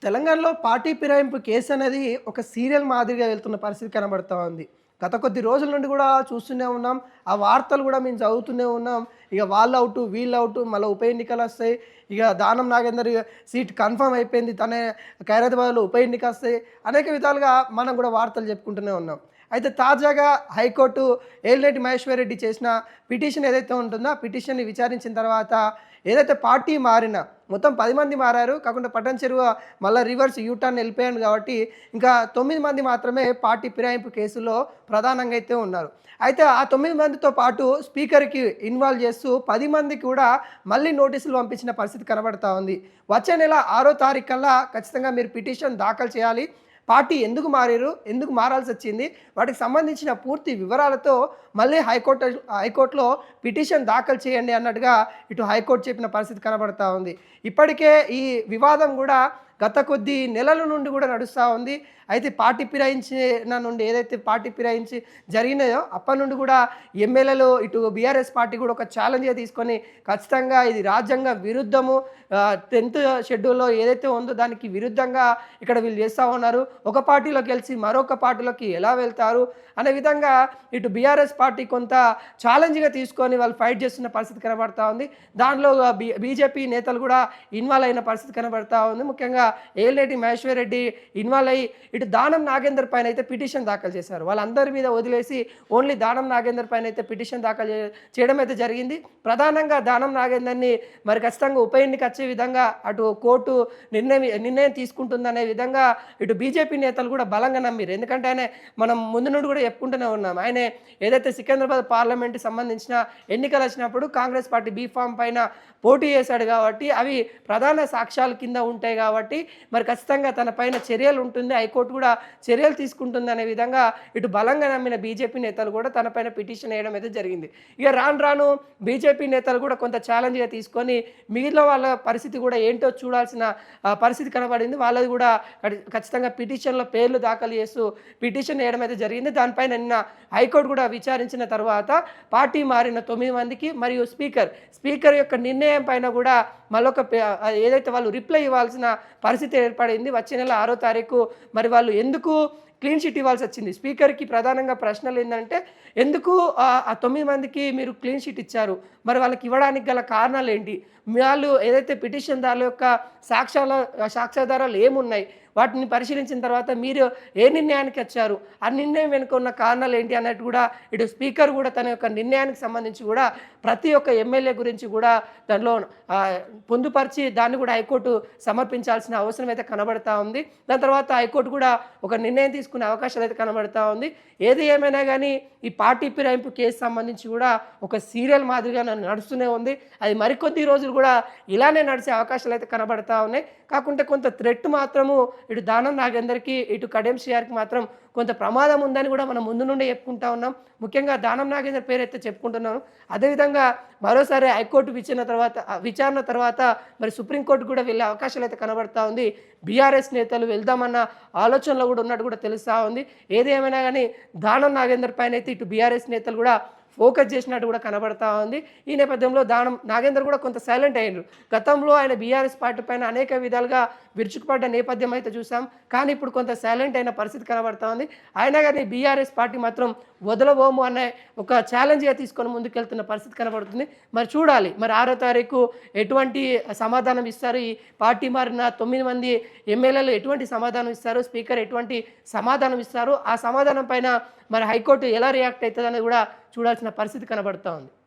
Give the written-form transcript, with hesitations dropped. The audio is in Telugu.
తెలంగాణలో పార్టీ ఫిరాయింపు కేసు అనేది ఒక సీరియల్ మాదిరిగా వెళ్తున్న పరిస్థితి కనబడతా ఉంది. గత కొద్ది రోజుల నుండి కూడా చూస్తూనే ఉన్నాం. ఆ వార్తలు కూడా మేము చదువుతూనే ఉన్నాం. ఇక వాళ్ళు ఔటు, వీళ్ళు ఔటు, మళ్ళీ ఉప ఎన్నికలు వస్తాయి. ఇక దానం నాగేందర్ సీట్ కన్ఫర్మ్ అయిపోయింది. తనే ఖైరతాబాద్లో ఉప ఎన్నిక వస్తాయి. అనేక విధాలుగా మనం కూడా వార్తలు చెప్పుకుంటూనే ఉన్నాం. అయితే తాజాగా హైకోర్టు ఏలినేటి మహేశ్వర్ రెడ్డి చేసిన పిటిషన్ ఏదైతే ఉంటుందో ఆ పిటిషన్ని విచారించిన తర్వాత ఏదైతే పార్టీ మారిన మొత్తం 10 మంది మారారు. కాకుండా పట్టణ చెరువు మళ్ళీ రివర్స్ యూటర్న్ వెళ్ళిపోయాను కాబట్టి ఇంకా 9 మంది మాత్రమే పార్టీ ఫిరాయింపు కేసులో ప్రధానంగా అయితే ఉన్నారు. అయితే ఆ 9 మందితో పాటు స్పీకర్కి ఇన్వాల్వ్ చేస్తూ 10 మందికి కూడా మళ్ళీ నోటీసులు పంపించిన పరిస్థితి కనబడతా ఉంది. వచ్చే నెల 6వ తారీఖు కల్లా ఖచ్చితంగా మీరు పిటిషన్ దాఖలు చేయాలి. పార్టీ ఎందుకు మారారు, ఎందుకు మారాల్సి వచ్చింది, వాటికి సంబంధించిన పూర్తి వివరాలతో మళ్ళీ హైకోర్టులో పిటిషన్ దాఖలు చేయండి అన్నట్టుగా ఇటు హైకోర్టు చెప్పిన పరిస్థితి కనబడతా ఉంది. ఇప్పటికే ఈ వివాదం కూడా గత కొద్ది నెలల నుండి కూడా నడుస్తూ ఉంది. అయితే పార్టీ ఫిరాయించిన నుండి ఏదైతే పార్టీ ఫిరాయించి జరిగినాయో అప్పటి నుండి కూడా ఎమ్మెల్యేలు ఇటు బీఆర్ఎస్ పార్టీ కూడా ఒక ఛాలెంజ్గా తీసుకొని ఖచ్చితంగా ఇది రాజ్యాంగ విరుద్ధము, 10th షెడ్యూల్లో ఏదైతే ఉందో దానికి విరుద్ధంగా ఇక్కడ వీళ్ళు చేస్తూ ఉన్నారు, ఒక పార్టీలోకి గెలిచి మరొక పార్టీలోకి ఎలా వెళ్తారు అనే విధంగా ఇటు బీఆర్ఎస్ పార్టీ కొంత ఛాలెంజ్గా తీసుకొని వాళ్ళు ఫైట్ చేస్తున్న పరిస్థితి కనబడతా ఉంది. దానిలో బీజేపీ నేతలు కూడా ఇన్వాల్వ్ అయిన పరిస్థితి కనబడతా ఉంది. ముఖ్యంగా ఏలినేటి మహేశ్వర్ రెడ్డి ఇన్వాల్వ్ అయ్యి ఇటు దానం నాగేందర్ పైన అయితే పిటిషన్ దాఖలు చేశారు. వాళ్ళందరి మీద వదిలేసి ఓన్లీ దానం నాగేందర్ పైన అయితే పిటిషన్ దాఖలు చేయడం అయితే జరిగింది. ప్రధానంగా దానం నాగేందర్ని మరి ఖచ్చితంగా ఉప ఎన్నిక వచ్చే విధంగా అటు కోర్టు నిర్ణయం తీసుకుంటుందనే విధంగా ఇటు బీజేపీ నేతలు కూడా బలంగా నమ్మిరు. ఎందుకంటే ఆయన మనం ముందు నుండి కూడా చెప్పుకుంటూనే ఉన్నాం. ఆయన ఏదైతే సికింద్రాబాద్ పార్లమెంట్కి సంబంధించిన ఎన్నికలు వచ్చినప్పుడు కాంగ్రెస్ పార్టీ బీఫామ్ పైన పోటీ చేశాడు కాబట్టి అవి ప్రధాన సాక్ష్యాల కింద ఉంటాయి కాబట్టి మరి ఖచ్చితంగా తన పైన చర్యలు ఉంటుంది, హైకోర్టు కూడా చర్యలు తీసుకుంటుంది అనే విధంగా ఇటు బలంగా నమ్మిన బీజేపీ నేతలు కూడా తన పైన పిటిషన్ వేయడం అయితే జరిగింది. ఇక రాను బీజేపీ నేతలు కూడా కొంత ఛాలెంజ్గా తీసుకొని మిగిలిన వాళ్ళ పరిస్థితి కూడా ఏంటో చూడాల్సిన పరిస్థితి కనబడింది. వాళ్ళది కూడా ఖచ్చితంగా పిటిషన్లో పేర్లు దాఖలు చేస్తూ పిటిషన్ వేయడం అయితే జరిగింది. దానిపైన నిన్న హైకోర్టు కూడా విచారించిన తర్వాత పార్టీ మారిన 9 మందికి మరియు స్పీకర్ యొక్క నిర్ణయం పైన కూడా మళ్ళొక ఏదైతే వాళ్ళు రిప్లై ఇవ్వాల్సిన పరిస్థితి ఏర్పడింది. వచ్చే నెల 6వ తారీఖు మరి వాళ్ళు ఎందుకు క్లీన్ చిట్ ఇవ్వాల్సి వచ్చింది, స్పీకర్కి ప్రధానంగా ప్రశ్నలు ఏంటంటే ఎందుకు ఆ 9 మందికి మీరు క్లీన్ చిట్ ఇచ్చారు, మరి వాళ్ళకి ఇవ్వడానికి గల కారణాలు ఏంటి, వాళ్ళు ఏదైతే పిటిషన్దారుల యొక్క సాక్ష్యాధారాలు ఏమున్నాయి వాటిని పరిశీలించిన తర్వాత మీరు ఏ నిర్ణయానికి వచ్చారు, ఆ నిర్ణయం వెనుక ఉన్న కారణాలు ఏంటి అన్నట్టు కూడా ఇటు స్పీకర్ కూడా తన యొక్క నిర్ణయానికి సంబంధించి కూడా ప్రతి ఒక్క ఎమ్మెల్యే గురించి కూడా దానిలో పొందుపరిచి దాన్ని కూడా హైకోర్టు సమర్పించాల్సిన అవసరం అయితే కనబడతా ఉంది. దాని తర్వాత హైకోర్టు కూడా ఒక నిర్ణయం తీసుకునే అవకాశాలు అయితే కనబడతా ఉంది. ఏది ఏమైనా కానీ ఈ పార్టీ ఫిరాయింపు కేసు సంబంధించి కూడా ఒక సీరియల్ మాదిరిగా నడుస్తూనే ఉంది. అది మరికొద్ది రోజులు కూడా ఇలానే నడిచే అవకాశాలు అయితే కనబడతా ఉన్నాయి. కాకుంటే కొంత థ్రెట్ మాత్రము ఇటు దానం నాగేందర్కి ఇటు కడియం శ్రీఆర్కి మాత్రం కొంత ప్రమాదం ఉందని కూడా మనం ముందు నుండి చెప్పుకుంటా ఉన్నాం. ముఖ్యంగా దానం నాగేందర్ పేరు అయితే చెప్పుకుంటున్నాను. అదేవిధంగా మరోసారి హైకోర్టు విచారణ తర్వాత మరి సుప్రీంకోర్టు కూడా వెళ్ళే అవకాశాలు అయితే కనబడతా ఉంది. బీఆర్ఎస్ నేతలు వెళ్దామన్న ఆలోచనలో కూడా ఉన్నట్టు కూడా తెలుస్తూ ఉంది. ఏది ఏమైనా కానీ దానం నాగేందర్ పైన అయితే ఇటు బీఆర్ఎస్ నేతలు కూడా ఫోకస్ చేసినట్టు కూడా కనబడతా ఉంది. ఈ నేపథ్యంలో దానం నాగేందర్ కూడా కొంత సైలెంట్ అయ్యారు. గతంలో ఆయన బీఆర్ఎస్ పార్టీ పైన అనేక విధాలుగా విరుచుకుపడ్డ నేపథ్యం అయితే చూసాం. కానీ ఇప్పుడు కొంత సైలెంట్ అయిన పరిస్థితి కనబడతా ఉంది. అయినా కానీ బీఆర్ఎస్ పార్టీ మాత్రం వదలబోము అనే ఒక ఛాలెంజ్గా తీసుకొని ముందుకెళ్తున్న పరిస్థితి కనబడుతుంది. మరి చూడాలి మరి 6వ తారీఖు ఎటువంటి సమాధానం ఇస్తారు, ఈ పార్టీ మారిన 9 మంది ఎమ్మెల్యేలు ఎటువంటి సమాధానం ఇస్తారు, స్పీకర్ ఎటువంటి సమాధానం ఇస్తారు, ఆ సమాధానం పైన మరి హైకోర్టు ఎలా రియాక్ట్ అవుతుంది అనేది కూడా చూడాల్సిన పరిస్థితి కనబడుతూ ఉంది.